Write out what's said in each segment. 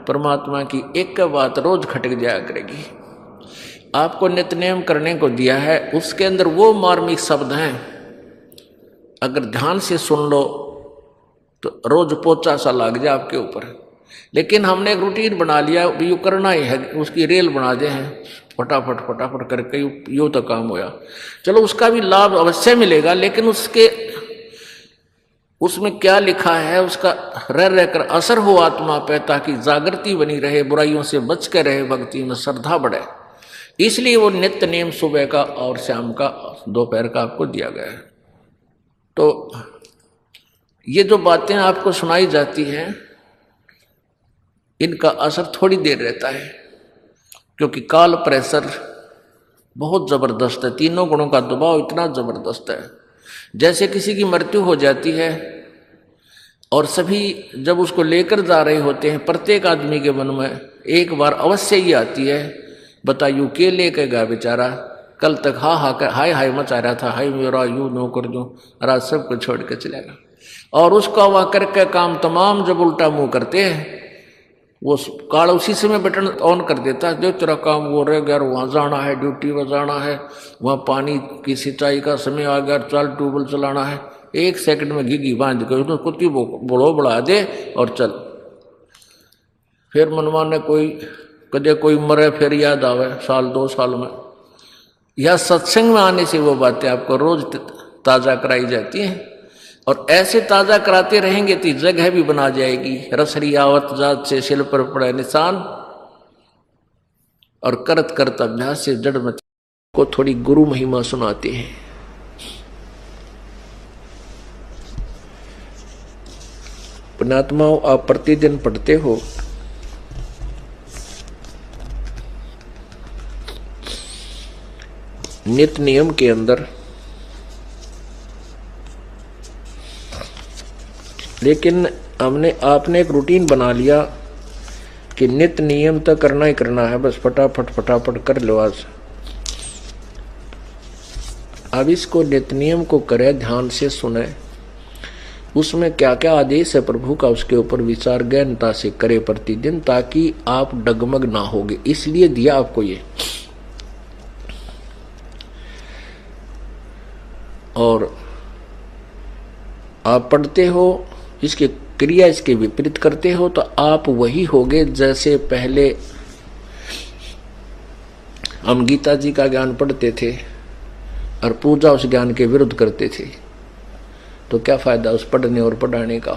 परमात्मा की एक बात रोज खटक जाया करेगी। आपको नित्यनेम करने को दिया है, उसके अंदर वो मार्मिक शब्द हैं, अगर ध्यान से सुन लो तो रोज पोचा सा लग जाए आपके ऊपर। लेकिन हमने एक रूटीन बना लिया, यू करना ही है, उसकी रेल बना दे हैं, फटाफट फटाफट करके यू तो काम होया। चलो उसका भी लाभ अवश्य मिलेगा, लेकिन उसमें क्या लिखा है उसका रह रहकर असर हो आत्मा पे, ताकि जागृति बनी रहे, बुराइयों से बच के रहे, भक्ति में श्रद्धा बढ़े। इसलिए वो नित्य नियम सुबह का और शाम का, दोपहर का आपको दिया गया है। तो ये जो बातें आपको सुनाई जाती हैं, इनका असर थोड़ी देर रहता है, क्योंकि काल प्रेशर बहुत जबरदस्त है, तीनों गुणों का दबाव इतना जबरदस्त है। जैसे किसी की मृत्यु हो जाती है और सभी जब उसको लेकर जा रहे होते हैं, प्रत्येक आदमी के मन में एक बार अवश्य ही आती है, बता यू के लेके गया बेचारा, कल तक हाय हाय मचा रहा था, हाय मेरा यू नो कर दूं, रात सब कुछ छोड़ के चलेगा। और उसका वह करके काम तमाम जब उल्टा मुंह करते हैं, वो काल उसी समय बटन ऑन कर देता है, जो तेरा काम वो रह गया, वहाँ जाना है, ड्यूटी पर जाना है, वहाँ पानी की सिंचाई का समय आ गया, चल ट्यूबवेल चलाना है, 1 सेकंड में घी बांध के उसको कुत्ती बोलो बढ़ा दे और चल। फिर मनमान ने कदे कोई मरे, फिर याद आवे साल 2 साल में। यह सत्संग में आने से वो बातें आपको रोज ताज़ा कराई जाती हैं, और ऐसे ताज़ा कराते रहेंगे तो जगह भी बना जाएगी। रसरी आवत जात से शिल पर पड़े निशान, और करत करत अभ्यास से जड़ मच को थोड़ी गुरु महिमा सुनाते हैं। पुण्यात्माओं, आप प्रतिदिन पढ़ते हो, नित्य नियम के अंदर, लेकिन आपने एक रूटीन बना लिया कि नित्य नियम तो करना ही करना है, बस फटाफट फटाफट कर लो आज। अब इसको नित्य नियम को करे, ध्यान से सुने, उसमें क्या क्या आदेश है प्रभु का, उसके ऊपर विचार गहनता से करे प्रतिदिन, ताकि आप डगमग ना होगे। इसलिए दिया आपको ये। और आप पढ़ते हो, इसकी क्रिया इसके विपरीत करते हो, तो आप वही होगे जैसे पहले हम गीता जी का ज्ञान पढ़ते थे और पूजा उस ज्ञान के विरुद्ध करते थे। तो क्या फायदा उस पढ़ने और पढ़ाने का?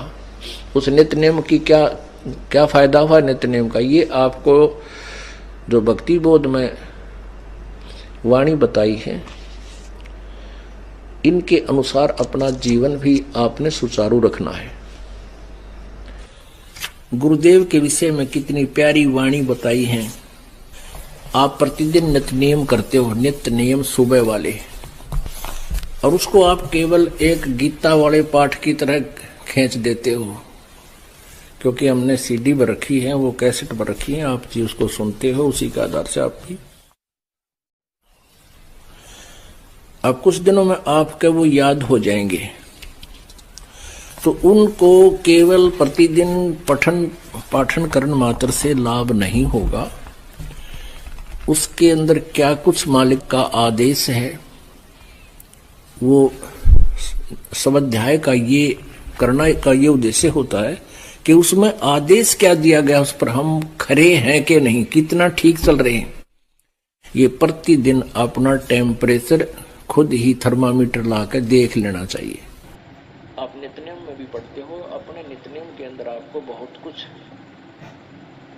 उस नित्य नियम की क्या फायदा हुआ नित्य नियम का? ये आपको जो भक्ति बोध में वाणी बताई है, इनके अनुसार अपना जीवन भी आपने सुचारू रखना है। गुरुदेव के विषय में कितनी प्यारी वाणी बताई है। आप प्रतिदिन नित्य नियम करते हो, नित्य नियम सुबह वाले, और उसको आप केवल एक गीता वाले पाठ की तरह खींच देते हो, क्योंकि हमने सीडी पर रखी है, वो कैसेट पर रखी है, आप जी उसको सुनते हो, उसी के आधार से आपकी अब कुछ दिनों में आपके वो याद हो जाएंगे। तो उनको केवल प्रतिदिन पाठन करने मात्र से लाभ नहीं होगा, उसके अंदर क्या कुछ मालिक का आदेश है, वो स्वाध्याय का ये करना का ये उद्देश्य होता है कि उसमें आदेश क्या दिया गया, उस पर हम खरे हैं कि नहीं, कितना ठीक चल रहे हैं। ये प्रतिदिन अपना टेम्परेचर खुद ही थर्मामीटर लाकर देख लेना चाहिए। आप नित्यनेम में भी पढ़ते हो, अपने नित्यनेम के अंदर आपको बहुत कुछ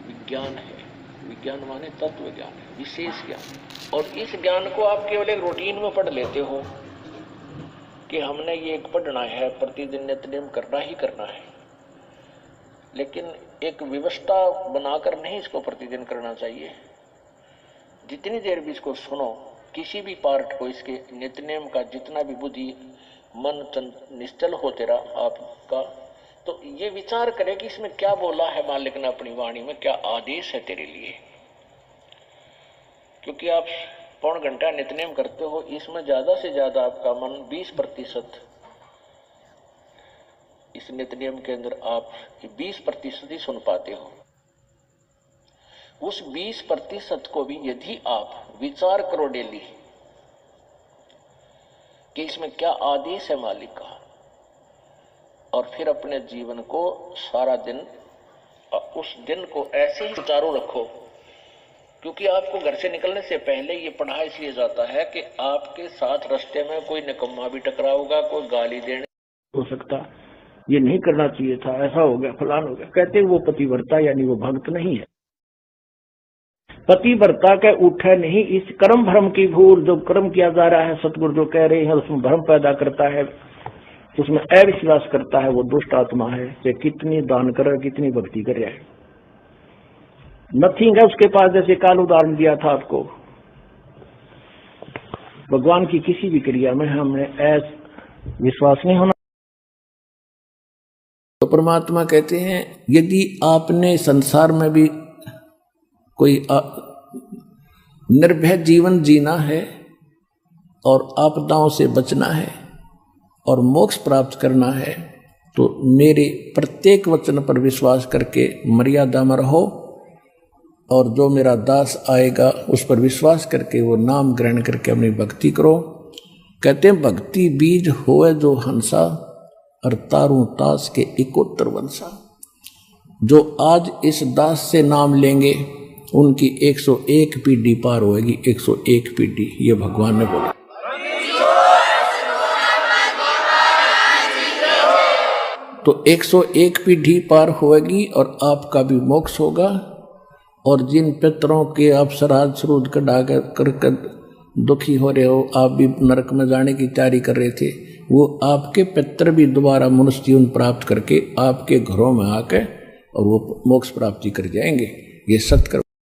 विज्ञान है। विज्ञान माने तत्व ज्ञान है, विशेष ज्ञान। और इस ज्ञान को आप केवल एक रूटीन में पढ़ लेते हो कि हमने ये पढ़ना है, प्रतिदिन नित्यनेम करना ही करना है, लेकिन एक व्यवस्था बनाकर नहीं इसको प्रतिदिन करना चाहिए। जितनी देर भी इसको सुनो, किसी भी पार्ट को, इसके नित्यनेम का जितना भी बुद्धि मन निश्चल हो तेरा आपका, तो ये विचार करे कि इसमें क्या बोला है मालिक ने अपनी वाणी में, क्या आदेश है तेरे लिए। क्योंकि आप पौन घंटा नित्यनेम करते हो, इसमें ज्यादा से ज्यादा आपका मन 20% इस नित्यनेम के अंदर आप 20% ही सुन पाते हो। उस 20% को भी यदि आप विचार करो डेली कि इसमें क्या आदेश है मालिक का, और फिर अपने जीवन को सारा दिन उस दिन को ऐसे ही सुचारू रखो। क्योंकि आपको घर से निकलने से पहले ये पढ़ा इसलिए जाता है कि आपके साथ रास्ते में कोई निकम्मा भी टकराओगा, कोई गाली देने हो सकता, ये नहीं करना चाहिए था, ऐसा हो गया, फलान हो गया। कहते वो पतिव्रता यानी वो भक्त नहीं है। पतिव्रता के उठे नहीं, इस कर्म भ्रम की भूल, जो कर्म किया जा रहा है सतगुरु जो कह रहे हैं उसमें भ्रम पैदा करता है, उसमें अविश्वास करता है, वो दुष्ट आत्मा है। चाहे कितनी दान करे, कितनी भक्ति करे, नथिंग है उसके पास। जैसे काल उदाहरण दिया था आपको, भगवान की किसी भी क्रिया में हमें विश्वास नहीं होना। तो परमात्मा कहते हैं यदि आपने संसार में भी कोई निर्भय जीवन जीना है और आपदाओं से बचना है और मोक्ष प्राप्त करना है, तो मेरे प्रत्येक वचन पर विश्वास करके मर्यादा में रहो, और जो मेरा दास आएगा उस पर विश्वास करके वो नाम ग्रहण करके अपनी भक्ति करो। कहते हैं भक्ति बीज होए जो हंसा, और तारू तास के इकोत्तर वंशा। जो आज इस दास से नाम लेंगे उनकी 101 पीढ़ी पार होएगी, 101 पीढ़ी, ये भगवान ने बोला। तो 101 पीढ़ी पार होएगी और आपका भी मोक्ष होगा। और जिन पितरों के आप श्राद्ध श्रूद्ध कर दुखी हो रहे हो, आप भी नरक में जाने की तैयारी कर रहे थे, वो आपके पितर भी दोबारा मनुष्य जीवन प्राप्त करके आपके घरों में आके और वो मोक्ष प्राप्ति कर जाएंगे। ये सत्य